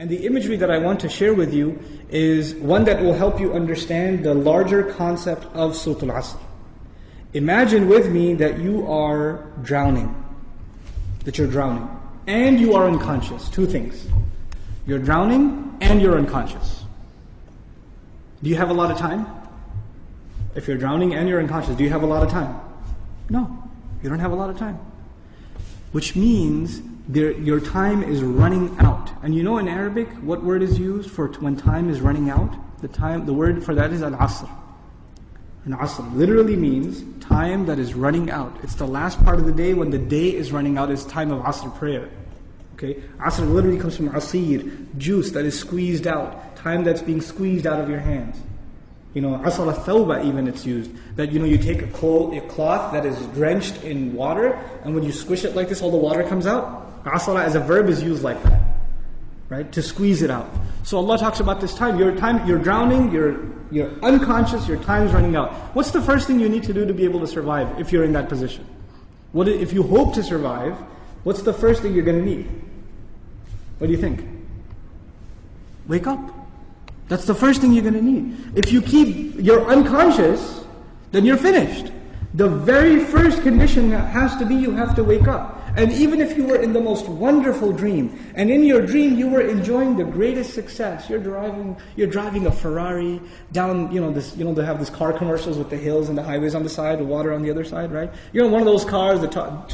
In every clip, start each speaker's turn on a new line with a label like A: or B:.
A: And the imagery that I want to share with you is one that will help you understand the larger concept of Surah Al-Asr. Imagine with me that you are drowning. And you are unconscious. Two things. You're drowning and you're unconscious. Do you have a lot of time? If you're drowning and you're unconscious, do you have a lot of time? No, you don't have a lot of time. Which means your time is running out. And you know in Arabic, what word is used for when time is running out? The word for that is Al-Asr. And Asr literally means time that is running out. It's the last part of the day when the day is running out, is time of Asr prayer. Okay? Asr literally comes from asir, juice that is squeezed out, time that's being squeezed out of your hands. Asr al-thawba even it's used. That you take a cloth that is drenched in water, and when you squish it like this, all the water comes out. Asr as a verb is used like that. Right? To squeeze it out. So Allah talks about this time. You're drowning, you're unconscious, your time's running out. What's the first thing you need to do to be able to survive if you're in that position? If you hope to survive, what's the first thing you're going to need? What do you think? Wake up. That's the first thing you're going to need. If you're unconscious, then you're finished. The very first condition has to be you have to wake up. And even if you were in the most wonderful dream, and in your dream you were enjoying the greatest success, you're driving a Ferrari down, they have these car commercials with the hills and the highways on the side, the water on the other side, right? You're in one of those cars, the top's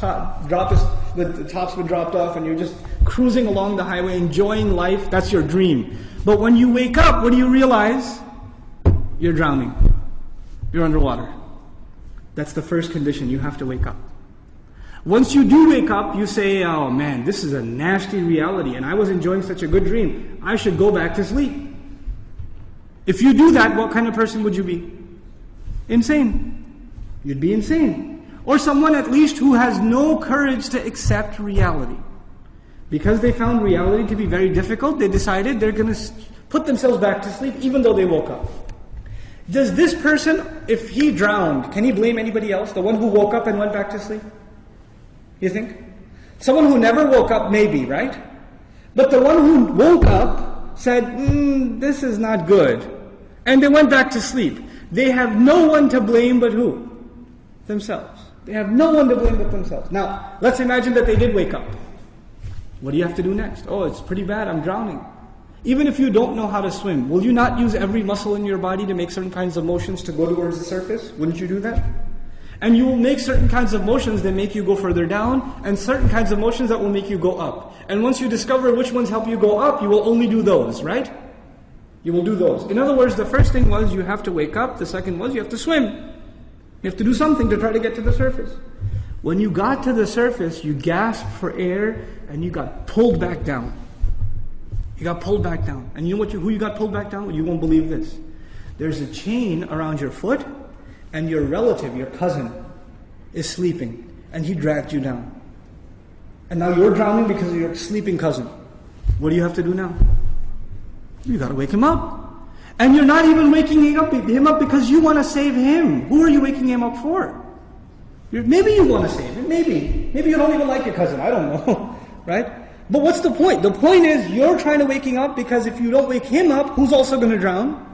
A: been dropped off, and you're just cruising along the highway, enjoying life. That's your dream. But when you wake up, what do you realize? You're drowning. You're underwater. That's the first condition. You have to wake up. Once you do wake up, you say, oh man, this is a nasty reality, and I was enjoying such a good dream. I should go back to sleep. If you do that, what kind of person would you be? Insane. You'd be insane. Or someone at least who has no courage to accept reality. Because they found reality to be very difficult, they decided they're going to put themselves back to sleep even though they woke up. Does this person, if he drowned, can he blame anybody else? The one who woke up and went back to sleep? You think? Someone who never woke up, maybe, right? But the one who woke up said, this is not good. And they went back to sleep. They have no one to blame but who? Themselves. They have no one to blame but themselves. Now, let's imagine that they did wake up. What do you have to do next? Oh, it's pretty bad, I'm drowning. Even if you don't know how to swim, will you not use every muscle in your body to make certain kinds of motions to go towards the surface? Wouldn't you do that? And you will make certain kinds of motions that make you go further down, and certain kinds of motions that will make you go up. And once you discover which ones help you go up, you will only do those, right? You will do those. In other words, the first thing was you have to wake up. The second was you have to swim. You have to do something to try to get to the surface. When you got to the surface, you gasped for air, and you got pulled back down. You got pulled back down. And you know who you got pulled back down? You won't believe this. There's a chain around your foot, and your relative, your cousin, is sleeping, and he dragged you down. And now you're drowning because of your sleeping cousin. What do you have to do now? You got to wake him up. And you're not even waking him up because you want to save him. Who are you waking him up for? Maybe you want to save him, maybe. Maybe you don't even like your cousin, I don't know, right? But what's the point? The point is you're trying to wake him up because if you don't wake him up, who's also going to drown?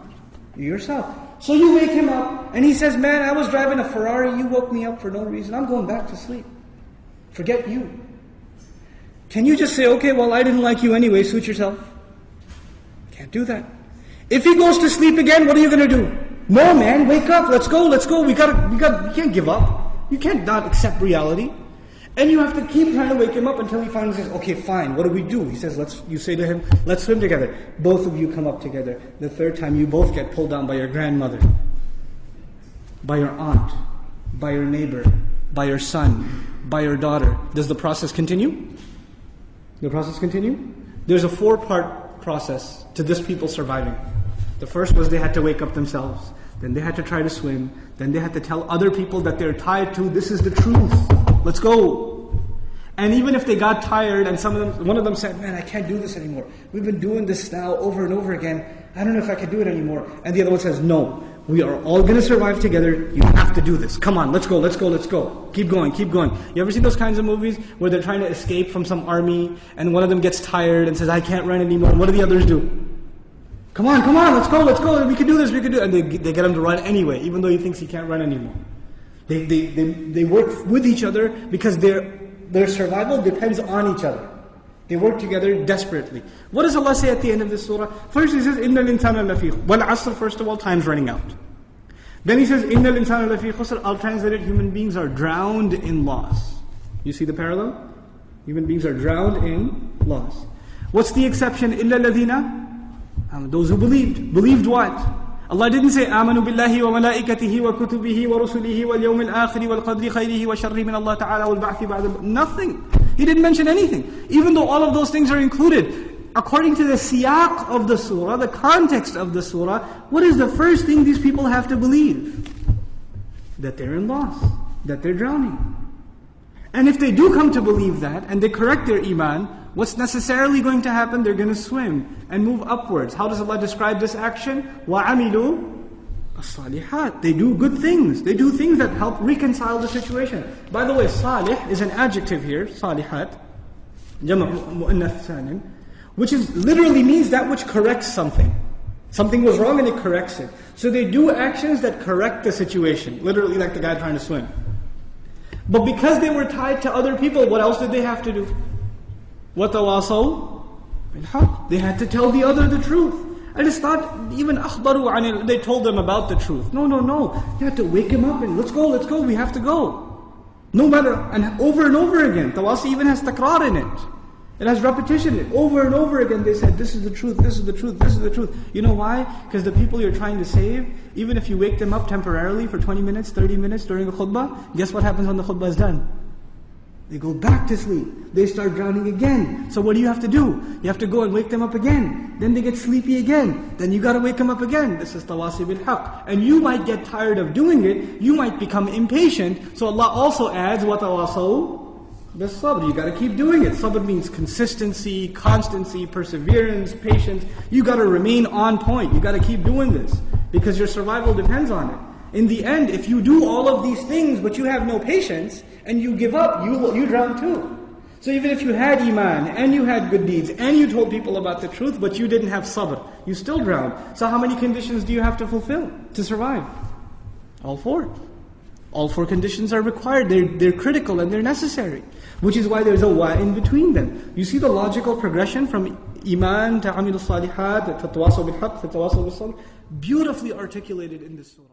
A: You yourself. So you wake him up, and he says, man, I was driving a Ferrari, you woke me up for no reason, I'm going back to sleep. Forget you. Can you just say, okay, well, I didn't like you anyway, suit yourself? Can't do that. If he goes to sleep again, what are you going to do? No, man, wake up, let's go, you can't give up. You can't not accept reality. And you have to keep trying to wake him up until he finally says, okay, fine, what do we do? He says, you say to him, let's swim together. Both of you come up together. The third time, you both get pulled down by your grandmother, by your aunt, by your neighbor, by your son, by your daughter. Does the process continue? The process continue? There's a 4-part process to this people surviving. The first was they had to wake up themselves. Then they had to try to swim. Then they had to tell other people that they're tied to, this is the truth. Let's go. And even if they got tired and one of them said, man, I can't do this anymore. We've been doing this now over and over again. I don't know if I can do it anymore. And the other one says, no, we are all going to survive together. You have to do this. Come on, let's go, let's go, let's go. Keep going, keep going. You ever seen those kinds of movies where they're trying to escape from some army and one of them gets tired and says, I can't run anymore. And what do the others do? Come on, let's go. We can do this, we can do it. And they get him to run anyway, even though he thinks he can't run anymore. They work with each other because their survival depends on each other. They work together desperately. What does Allah say at the end of this surah? First He says, إِنَّ الْإِنسَانَ لَفِي Wal-Asr, first of all, time's running out. Then He says, إِنَّ الْإِنسَانَ لَفِي خُسْرٍ. I'll translate it, human beings are drowned in loss. You see the parallel? Human beings are drowned in loss. What's the exception? إِلَّا الَّذِينَ Those who believed. Believed what? Allah didn't say, آمَنُوا بِاللَّهِ وَمَلَائِكَتِهِ وَكُتُبِهِ وَرُسُلِهِ وَالْيَوْمِ الْآخِرِ وَالْقَدْرِ خَيْرِهِ وَشَرِّهِ مِنَ اللَّهِ تَعَالَى وَالْبَعْثِ بَعْدَ. Nothing. He didn't mention anything. Even though all of those things are included. According to the siyaq of the surah, the context of the surah, what is the first thing these people have to believe? That they're in loss. That they're drowning. And if they do come to believe that, and they correct their iman, what's necessarily going to happen? They're going to swim and move upwards. How does Allah describe this action? وَعَمِلُوا الصَّالِحَاتِ. They do good things. They do things that help reconcile the situation. By the way, salih is an adjective here, salihat, جمع مؤنث سالم, which is literally means that which corrects something. Something was wrong and it corrects it. So they do actions that correct the situation. Literally like the guy trying to swim. But because they were tied to other people, what else did they have to do? وَتَوَاصَوْا بِالْحَقِّ. They had to tell the other the truth. And it's not even أخبروا عن it. They told them about the truth. No. You have to wake him up and let's go, we have to go. No matter, and over again. Tawasi even has takrar in it. It has repetition. Over and over again they said, this is the truth, this is the truth, this is the truth. You know why? Because the people you're trying to save, even if you wake them up temporarily for 20 minutes, 30 minutes during a khutbah, guess what happens when the khutbah is done? They go back to sleep. They start drowning again. So what do you have to do? You have to go and wake them up again. Then they get sleepy again. Then you got to wake them up again. This is tawasi bil haqq. And you might get tired of doing it. You might become impatient. So Allah also adds, وَتَوَاصَوْا بِالصَّبْرِ. You got to keep doing it. Sabr means consistency, constancy, perseverance, patience. You got to remain on point. You got to keep doing this. Because your survival depends on it. In the end, if you do all of these things but you have no patience, and you give up, you drown too. So even if you had iman, and you had good deeds, and you told people about the truth, but you didn't have sabr, you still drowned. So how many conditions do you have to fulfill to survive? All four. All four conditions are required. They're critical and they're necessary. Which is why there's a wa in between them. You see the logical progression from iman to amil salihat, to tawasaw bil haqq, to tawasaw bil sabr, beautifully articulated in this surah.